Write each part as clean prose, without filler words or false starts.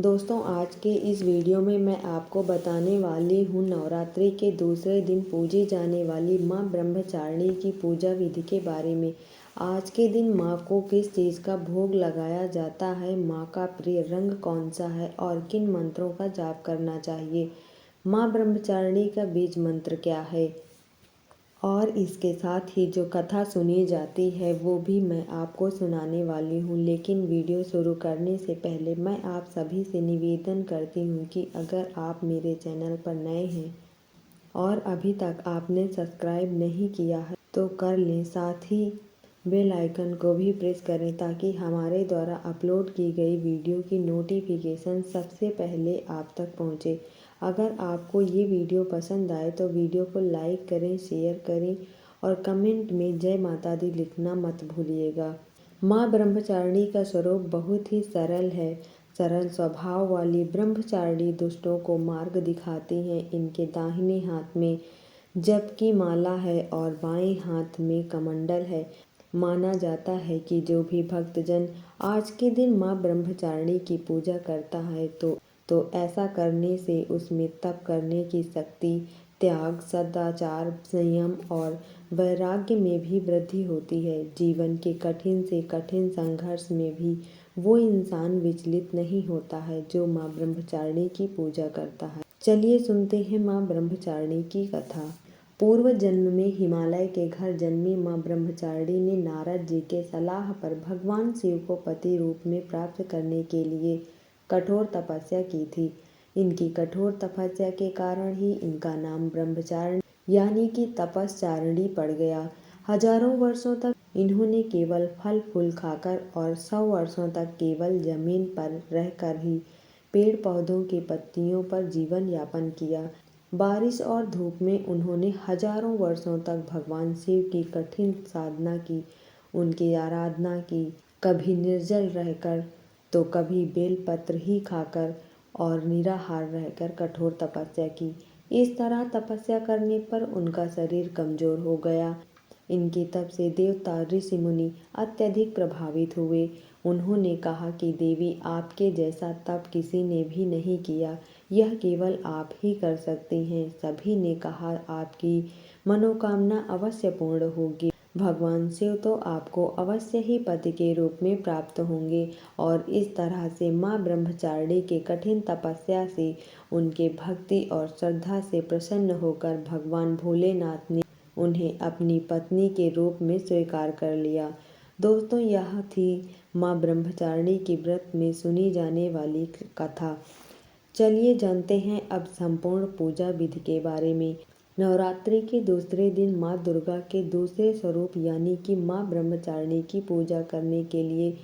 दोस्तों, आज के इस वीडियो में मैं आपको बताने वाली हूँ नवरात्रि के दूसरे दिन पूजी जाने वाली माँ ब्रह्मचारिणी की पूजा विधि के बारे में। आज के दिन माँ को किस चीज़ का भोग लगाया जाता है, माँ का प्रिय रंग कौन सा है और किन मंत्रों का जाप करना चाहिए, माँ ब्रह्मचारिणी का बीज मंत्र क्या है और इसके साथ ही जो कथा सुनी जाती है वो भी मैं आपको सुनाने वाली हूँ। लेकिन वीडियो शुरू करने से पहले मैं आप सभी से निवेदन करती हूँ कि अगर आप मेरे चैनल पर नए हैं और अभी तक आपने सब्सक्राइब नहीं किया है तो कर लें, साथ ही बेल आइकन को भी प्रेस करें ताकि हमारे द्वारा अपलोड की गई वीडियो की नोटिफिकेशन सबसे पहले आप तक पहुँचे। अगर आपको ये वीडियो पसंद आए तो वीडियो को लाइक करें, शेयर करें और कमेंट में जय माता दी लिखना मत भूलिएगा। माँ ब्रह्मचारिणी का स्वरूप बहुत ही सरल है। सरल स्वभाव वाली ब्रह्मचारिणी दुष्टों को मार्ग दिखाती हैं। इनके दाहिने हाथ में जप की माला है और बाएं हाथ में कमंडल है। माना जाता है कि जो भी भक्तजन आज के दिन माँ ब्रह्मचारिणी की पूजा करता है तो ऐसा करने से उसमें तप करने की शक्ति, त्याग, सदाचार, संयम और वैराग्य में भी वृद्धि होती है। जीवन के कठिन से कठिन संघर्ष में भी वो इंसान विचलित नहीं होता है जो माँ ब्रह्मचारिणी की पूजा करता है। चलिए सुनते हैं माँ ब्रह्मचारिणी की कथा। पूर्व जन्म में हिमालय के घर जन्मी माँ ब्रह्मचारिणी ने नारद जी के सलाह पर भगवान शिव को पति रूप में प्राप्त करने के लिए कठोर तपस्या की थी। इनकी कठोर तपस्या के कारण ही इनका नाम ब्रह्मचारिणी यानी कि तपस्चारिणी पड़ गया। हजारों वर्षों तक इन्होंने केवल फल फूल खाकर और 100 वर्षों तक केवल जमीन पर रहकर ही पेड़ पौधों की पत्तियों पर जीवन यापन किया। बारिश और धूप में उन्होंने हजारों वर्षों तक भगवान शिव की कठिन साधना की, उनकी आराधना की, कभी निर्जल रहकर तो कभी बेलपत्र ही खाकर और निराहार रहकर कठोर तपस्या की। इस तरह तपस्या करने पर उनका शरीर कमजोर हो गया। इनके तप से देवता ऋषि मुनि अत्यधिक प्रभावित हुए। उन्होंने कहा कि देवी, आपके जैसा तप किसी ने भी नहीं किया, यह केवल आप ही कर सकती हैं। सभी ने कहा, आपकी मनोकामना अवश्य पूर्ण होगी। भगवान शिव तो आपको अवश्य ही पति के रूप में प्राप्त होंगे। और इस तरह से माँ ब्रह्मचारिणी के कठिन तपस्या से, उनके भक्ति और श्रद्धा से प्रसन्न होकर भगवान भोलेनाथ ने उन्हें अपनी पत्नी के रूप में स्वीकार कर लिया। दोस्तों, यह थी माँ ब्रह्मचारिणी की व्रत में सुनी जाने वाली कथा। चलिए जानते हैं अब संपूर्ण पूजा विधि के बारे में। नवरात्रि के दूसरे दिन माँ दुर्गा के दूसरे स्वरूप यानी कि माँ ब्रह्मचारिणी की पूजा करने के लिए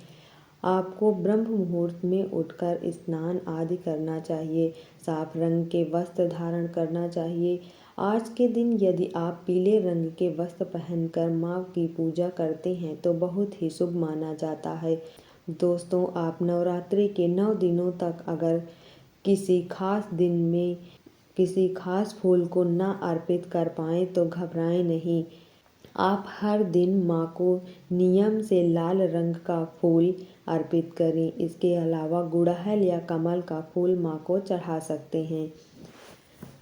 आपको ब्रह्म मुहूर्त में उठकर स्नान आदि करना चाहिए। साफ रंग के वस्त्र धारण करना चाहिए। आज के दिन यदि आप पीले रंग के वस्त्र पहनकर माँ की पूजा करते हैं तो बहुत ही शुभ माना जाता है। दोस्तों, आप नवरात्रि के 9 दिनों तक अगर किसी खास दिन में किसी खास फूल को न अर्पित कर पाएँ तो घबराएं नहीं। आप हर दिन माँ को नियम से लाल रंग का फूल अर्पित करें। इसके अलावा गुड़हल या कमल का फूल माँ को चढ़ा सकते हैं।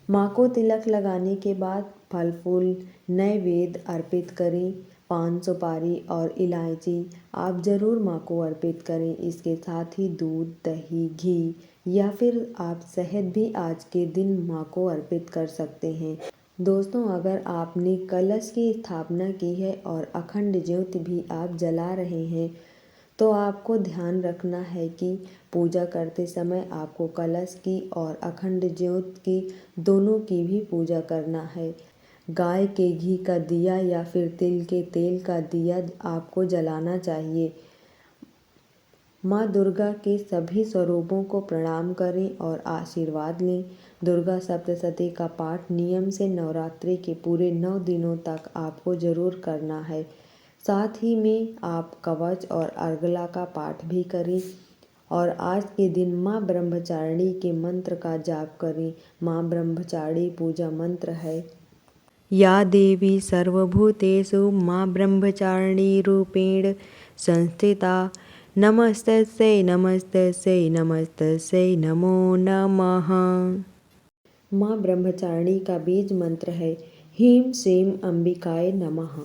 माँ को तिलक लगाने के बाद फल फूल नैवेद्य अर्पित करें। पान, सुपारी और इलायची आप ज़रूर माँ को अर्पित करें। इसके साथ ही दूध, दही, घी या फिर आप शहद भी आज के दिन माँ को अर्पित कर सकते हैं। दोस्तों, अगर आपने कलश की स्थापना की है और अखंड ज्योति भी आप जला रहे हैं तो आपको ध्यान रखना है कि पूजा करते समय आपको कलश की और अखंड ज्योति की दोनों की भी पूजा करना है। गाय के घी का दिया या फिर तिल के तेल का दिया आपको जलाना चाहिए। माँ दुर्गा के सभी स्वरूपों को प्रणाम करें और आशीर्वाद लें। दुर्गा सप्तशती का पाठ नियम से नवरात्रि के पूरे 9 दिनों तक आपको जरूर करना है। साथ ही में आप कवच और अर्गला का पाठ भी करें और आज के दिन माँ ब्रह्मचारिणी के मंत्र का जाप करें। माँ ब्रह्मचारिणी पूजा मंत्र है, या देवी सर्वभूतेषु माँ ब्रह्मचारिणी रूपेण संस्थिता नमस्तस्यै नमस्तस्यै नमस्तस्यै नमो नमः। माँ ब्रह्मचारिणी का बीज मंत्र है ह्रीं श्रीं अंबिकाय नमः।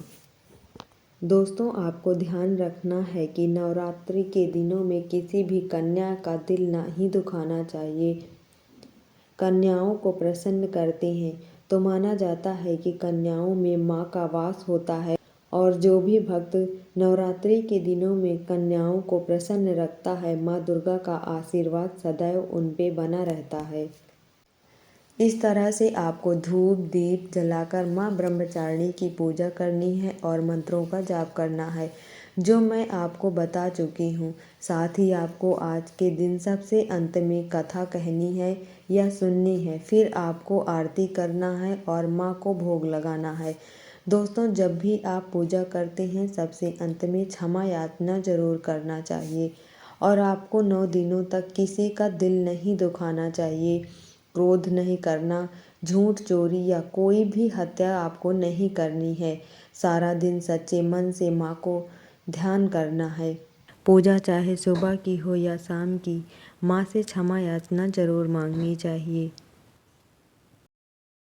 दोस्तों, आपको ध्यान रखना है कि नवरात्रि के दिनों में किसी भी कन्या का दिल नहीं दुखाना चाहिए। कन्याओं को प्रसन्न करते हैं तो माना जाता है कि कन्याओं में माँ का वास होता है और जो भी भक्त नवरात्रि के दिनों में कन्याओं को प्रसन्न रखता है, माँ दुर्गा का आशीर्वाद सदैव उन पे बना रहता है। इस तरह से आपको धूप दीप जलाकर माँ ब्रह्मचारिणी की पूजा करनी है और मंत्रों का जाप करना है, जो मैं आपको बता चुकी हूँ। साथ ही आपको आज के दिन सबसे अंत में कथा कहनी है या सुननी है, फिर आपको आरती करना है और माँ को भोग लगाना है। दोस्तों, जब भी आप पूजा करते हैं सबसे अंत में क्षमा याचना जरूर करना चाहिए और आपको 9 दिनों तक किसी का दिल नहीं दुखाना चाहिए। क्रोध नहीं करना, झूठ चोरी या कोई भी हत्या आपको नहीं करनी है। सारा दिन सच्चे मन से माँ को ध्यान करना है। पूजा चाहे सुबह की हो या शाम की, माँ से क्षमा याचना जरूर मांगनी चाहिए।